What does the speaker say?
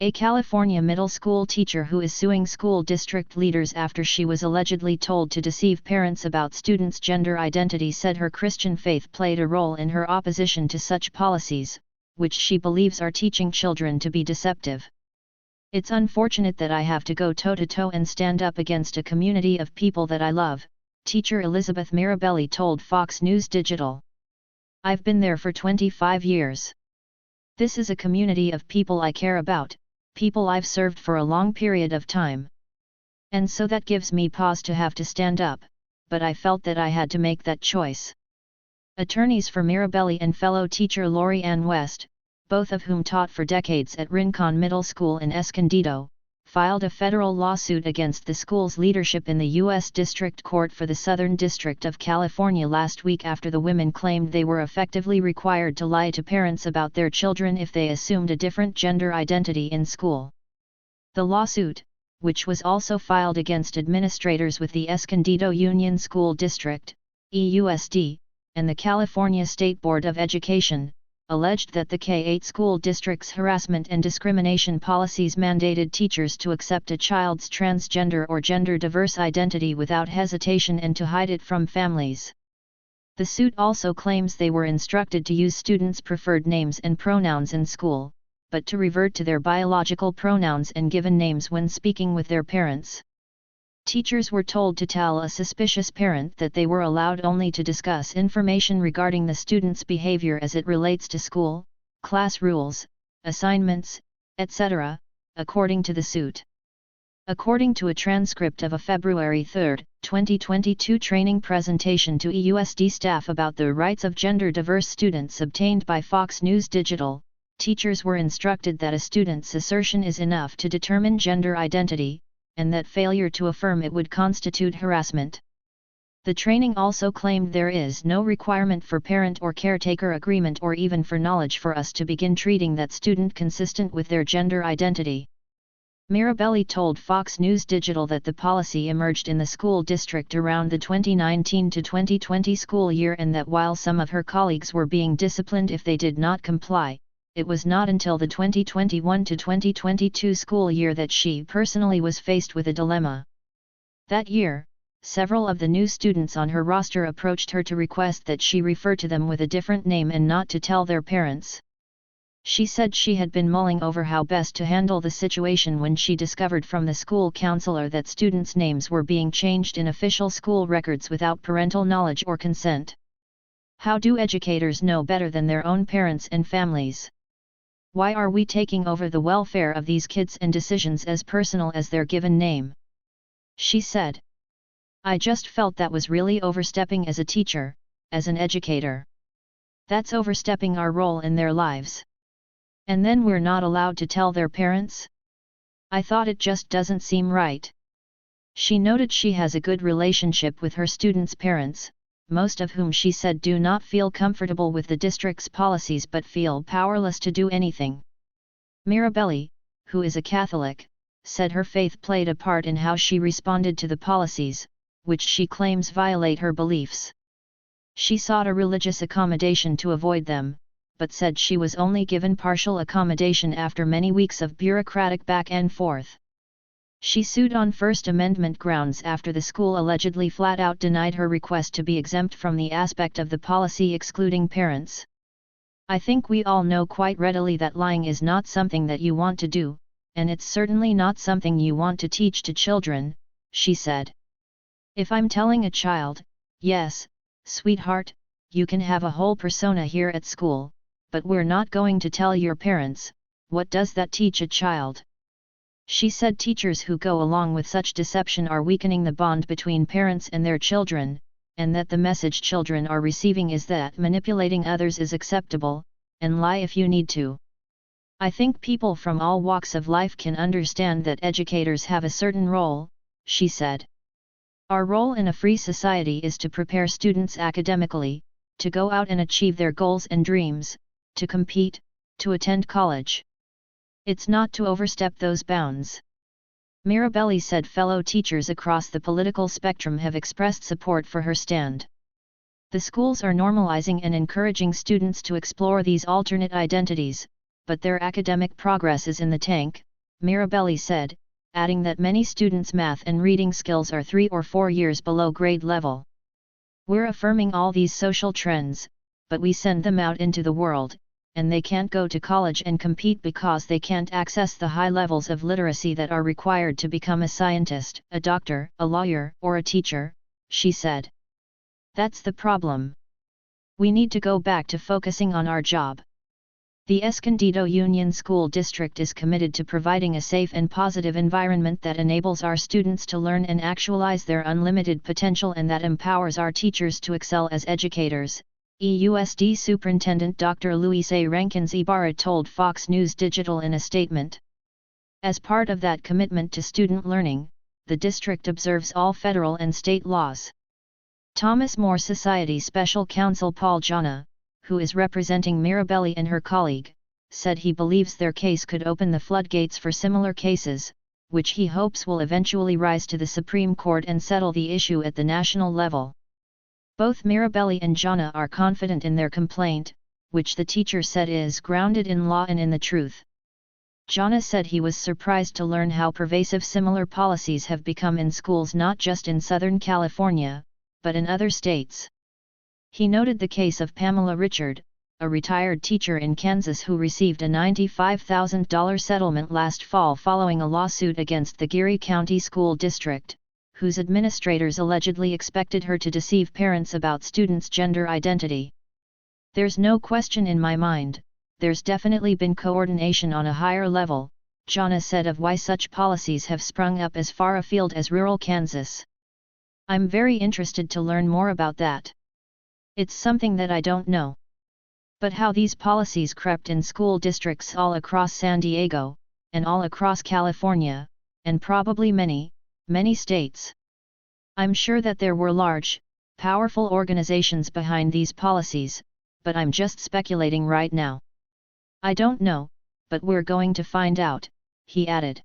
A California middle school teacher who is suing school district leaders after she was allegedly told to deceive parents about students' gender identity said her Christian faith played a role in her opposition to such policies, which she believes are teaching children to be deceptive. "It's unfortunate that I have to go toe-to-toe and stand up against a community of people that I love," teacher Elizabeth Mirabelli told Fox News Digital. "I've been there for 25 years. This is a community of people I care about, people I've served for a long period of time. And so that gives me pause to have to stand up, but I felt that I had to make that choice." Attorneys for Mirabelli and fellow teacher Lori Ann West, both of whom taught for decades at Rincon Middle School in Escondido, filed a federal lawsuit against the school's leadership in the U.S. District Court for the Southern District of California last week after the women claimed they were effectively required to lie to parents about their children if they assumed a different gender identity in school. The lawsuit, which was also filed against administrators with the Escondido Union School District, EUSD, and the California State Board of Education, alleged that the K-8 school district's harassment and discrimination policies mandated teachers to accept a child's transgender or gender-diverse identity without hesitation and to hide it from families. The suit also claims they were instructed to use students' preferred names and pronouns in school, but to revert to their biological pronouns and given names when speaking with their parents. Teachers were told to tell a suspicious parent that they were allowed only to discuss information regarding the student's behavior as it relates to school, class rules, assignments, etc., according to the suit. According to a transcript of a February 3, 2022 training presentation to EUSD staff about the rights of gender-diverse students obtained by Fox News Digital, teachers were instructed that a student's assertion is enough to determine gender identity, and that failure to affirm it would constitute harassment. The training also claimed there is no requirement for parent or caretaker agreement or even for knowledge for us to begin treating that student consistent with their gender identity. Mirabelli told Fox News Digital that the policy emerged in the school district around the 2019 to 2020 school year and that while some of her colleagues were being disciplined if they did not comply, it was not until the 2021 to 2022 school year that she personally was faced with a dilemma. That year, several of the new students on her roster approached her to request that she refer to them with a different name and not to tell their parents. She said she had been mulling over how best to handle the situation when she discovered from the school counselor that students' names were being changed in official school records without parental knowledge or consent. How do educators know better than their own parents and families? Why are we taking over the welfare of these kids and decisions as personal as their given name? She said. "I just felt that was really overstepping as a teacher, as an educator. That's overstepping our role in their lives. And then we're not allowed to tell their parents? I thought it just doesn't seem right." She noted she has a good relationship with her students' parents, most of whom she said do not feel comfortable with the district's policies but feel powerless to do anything. Mirabelli, who is a Catholic, said her faith played a part in how she responded to the policies, which she claims violate her beliefs. She sought a religious accommodation to avoid them, but said she was only given partial accommodation after many weeks of bureaucratic back and forth. She sued on First Amendment grounds after the school allegedly flat-out denied her request to be exempt from the aspect of the policy excluding parents. "I think we all know quite readily that lying is not something that you want to do, and it's certainly not something you want to teach to children," she said. "If I'm telling a child, yes, sweetheart, you can have a whole persona here at school, but we're not going to tell your parents, what does that teach a child?" She said teachers who go along with such deception are weakening the bond between parents and their children, and that the message children are receiving is that manipulating others is acceptable, and lie if you need to. "I think people from all walks of life can understand that educators have a certain role," she said. "Our role in a free society is to prepare students academically, to go out and achieve their goals and dreams, to compete, to attend college. It's not to overstep those bounds." Mirabelli said fellow teachers across the political spectrum have expressed support for her stand. The schools are normalizing and encouraging students to explore these alternate identities, but their academic progress is in the tank, Mirabelli said, adding that many students' math and reading skills are 3 or 4 years below grade level. We're affirming all these social trends, but we send them out into the world, and they can't go to college and compete because they can't access the high levels of literacy that are required to become a scientist, a doctor, a lawyer, or a teacher, she said. That's the problem. We need to go back to focusing on our job. The Escondido Union School District is committed to providing a safe and positive environment that enables our students to learn and actualize their unlimited potential and that empowers our teachers to excel as educators, EUSD Superintendent Dr. Luis A. Rankins Ibarra told Fox News Digital in a statement. As part of that commitment to student learning, the district observes all federal and state laws. Thomas More Society Special Counsel Paul Jana, who is representing Mirabelli and her colleague, said he believes their case could open the floodgates for similar cases, which he hopes will eventually rise to the Supreme Court and settle the issue at the national level. Both Mirabelli and Jana are confident in their complaint, which the teacher said is grounded in law and in the truth. Jana said he was surprised to learn how pervasive similar policies have become in schools not just in Southern California, but in other states. He noted the case of Pamela Richard, a retired teacher in Kansas who received a $95,000 settlement last fall following a lawsuit against the Geary County School District, whose administrators allegedly expected her to deceive parents about students' gender identity. There's no question in my mind, there's definitely been coordination on a higher level, Jana said of why such policies have sprung up as far afield as rural Kansas. I'm very interested to learn more about that. It's something that I don't know. But how these policies crept in school districts all across San Diego, and all across California, and probably many states. I'm sure that there were large, powerful organizations behind these policies, but I'm just speculating right now. I don't know, but we're going to find out, he added.